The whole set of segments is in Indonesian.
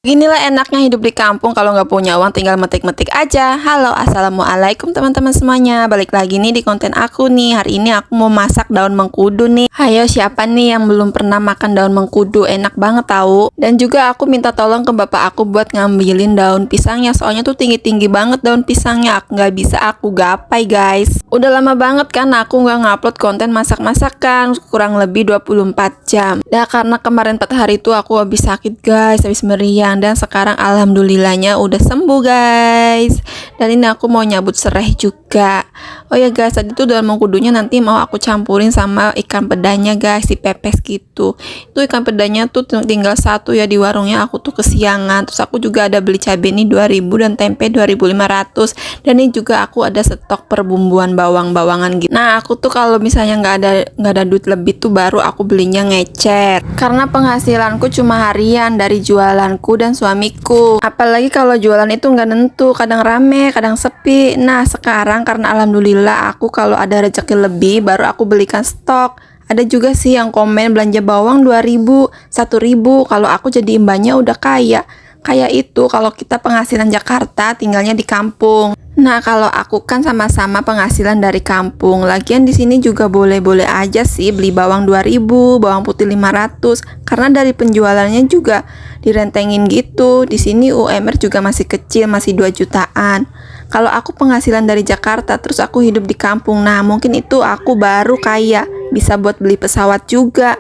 Inilah enaknya hidup di kampung, kalau nggak punya uang tinggal metik-metik aja. Halo, assalamualaikum teman-teman semuanya. Balik lagi nih di konten aku nih. Hari ini aku mau masak daun mengkudu nih. Hayo, siapa nih yang belum pernah makan daun mengkudu? Enak banget tahu. Dan juga aku minta tolong ke bapak aku buat ngambilin daun pisangnya. Soalnya tuh tinggi-tinggi banget daun pisangnya. Aku nggak bisa, aku gapai guys. Udah lama banget kan aku nggak ngupload konten masak-masakan. Kurang lebih 24 jam. Ya karena kemarin 4 hari itu aku habis sakit guys, habis meriang. Dan sekarang alhamdulillahnya udah sembuh guys. Dan ini aku mau nyabut serai juga. Oh ya guys, tadi tuh daun mengkudunya nanti mau aku campurin sama ikan pedanya guys, dipepes gitu. Itu ikan pedanya tuh tinggal satu ya di warungnya, aku tuh kesiangan. Terus aku juga ada beli cabai ini 2000 dan tempe 2500. Dan ini juga aku ada stok perbumbuan bawang-bawangan gitu. Nah aku tuh kalau misalnya nggak ada duit lebih tuh baru aku belinya ngecer. Karena penghasilanku cuma harian dari jualanku dan suamiku. Apalagi kalau jualan itu nggak nentu, kadang rame, kadang sepi. Nah sekarang karena alhamdulillah aku kalau ada rezeki lebih baru aku belikan stok. Ada juga sih yang komen belanja bawang 2000, 1000. Kalau aku jadi imbanya udah kaya. Kayak itu kalau kita penghasilan Jakarta tinggalnya di kampung. Nah, kalau aku kan sama-sama penghasilan dari kampung. Lagian di sini juga boleh-boleh aja sih beli bawang 2000, bawang putih 500 karena dari penjualannya juga direntengin gitu. Di sini UMR juga masih kecil, masih 2 jutaan. Kalau aku penghasilan dari Jakarta terus aku hidup di kampung. Nah, mungkin itu aku baru kaya, bisa buat beli pesawat juga.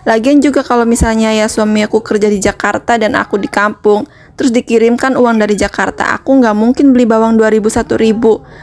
Lagian juga kalau misalnya ya suami aku kerja di Jakarta dan aku di kampung, terus dikirimkan uang dari Jakarta, aku nggak mungkin beli bawang 2000, 1000.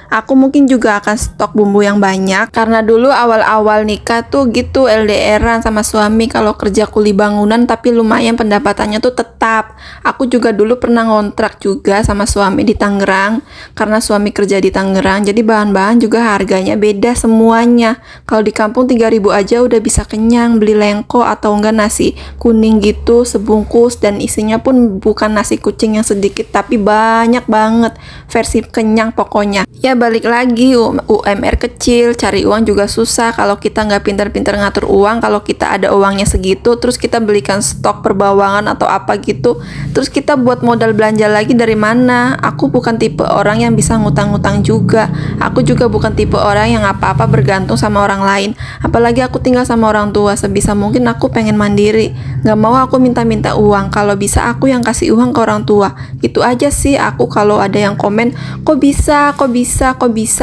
Aku mungkin juga akan stok bumbu yang banyak. Karena dulu awal-awal nikah tuh gitu LDRan sama suami, kalau kerja kuli bangunan tapi lumayan pendapatannya tuh tetap. Aku juga dulu pernah ngontrak juga sama suami di Tangerang. Karena suami kerja di Tangerang, jadi bahan-bahan juga harganya beda semuanya. Kalau di kampung 3000 aja udah bisa kenyang, beli lengko atau enggak nasi kuning gitu sebungkus, dan isinya pun bukan nasi kucing yang sedikit tapi banyak banget, versi kenyang pokoknya. Ya balik lagi UMR kecil, cari uang juga susah kalau kita nggak pintar-pintar ngatur uang. Kalau kita ada uangnya segitu terus kita belikan stok perbawangan atau apa gitu, terus kita buat modal belanja lagi dari mana? Aku bukan tipe orang yang bisa ngutang-ngutang juga. Aku juga bukan tipe orang yang apa-apa bergantung sama orang lain. Apalagi aku tinggal sama orang tua, sebisa mungkin aku pengen mandiri. Nggak mau aku minta-minta uang, kalau bisa aku yang kasih uang ke orang tua. Gitu aja sih aku. Kalau ada yang komen, kok bisa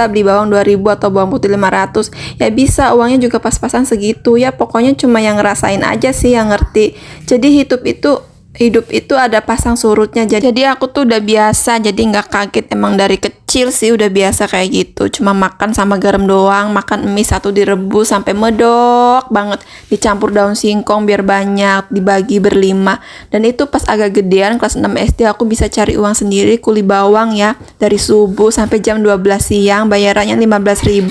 beli bawang 2000 atau bawang putih 500? Ya bisa, uangnya juga pas-pasan segitu. Ya pokoknya cuma yang ngerasain aja sih yang ngerti. Jadi hidup itu ada pasang surutnya. Jadi aku tuh udah biasa, jadi nggak kaget. Emang dari kecil sih udah biasa kayak gitu. Cuma makan sama garam doang, makan mie satu direbus sampai medok banget, dicampur daun singkong biar banyak, dibagi berlima. Dan itu pas agak gedean kelas 6 SD aku bisa cari uang sendiri, kuli bawang ya, dari subuh sampai jam 12 siang, bayarannya 15.000.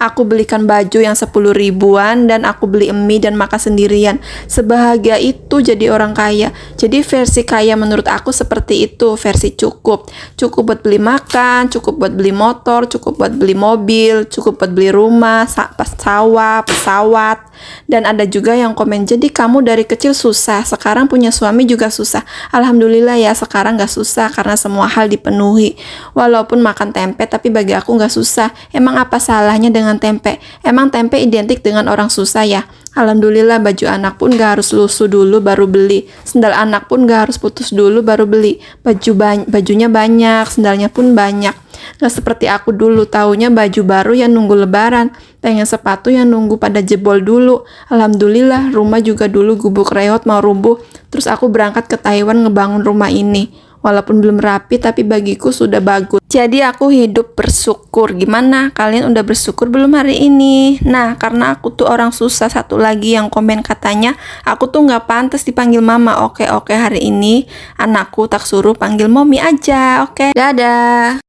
Aku belikan baju yang 10 ribuan dan aku beli mie dan makan sendirian. Sebahagia itu jadi orang kaya. Jadi versi kaya menurut aku seperti itu, versi cukup buat beli makan, cukup buat beli motor, cukup buat beli mobil, cukup buat beli rumah, pesawat. Dan ada juga yang komen, jadi kamu dari kecil susah, sekarang punya suami juga susah. Alhamdulillah ya sekarang gak susah karena semua hal dipenuhi. Walaupun makan tempe tapi bagi aku gak susah. Emang apa salahnya dengan tempe? Emang tempe identik dengan orang susah ya? Alhamdulillah baju anak pun gak harus lusuh dulu baru beli. Sendal anak pun gak harus putus dulu baru beli. Bajunya banyak, sendalnya pun banyak. Gak seperti aku dulu, taunya baju baru yang nunggu lebaran. Pengen sepatu yang nunggu pada jebol dulu. Alhamdulillah rumah juga dulu gubuk reot mau rubuh. Terus aku berangkat ke Taiwan ngebangun rumah ini. Walaupun belum rapi tapi bagiku sudah bagus. Jadi aku hidup bersyukur. Gimana? Kalian udah bersyukur belum hari ini? Nah karena aku tuh orang susah, satu lagi yang komen katanya aku tuh nggak pantas dipanggil mama. Oke hari ini anakku tak suruh panggil mommy aja. Oke, dadah.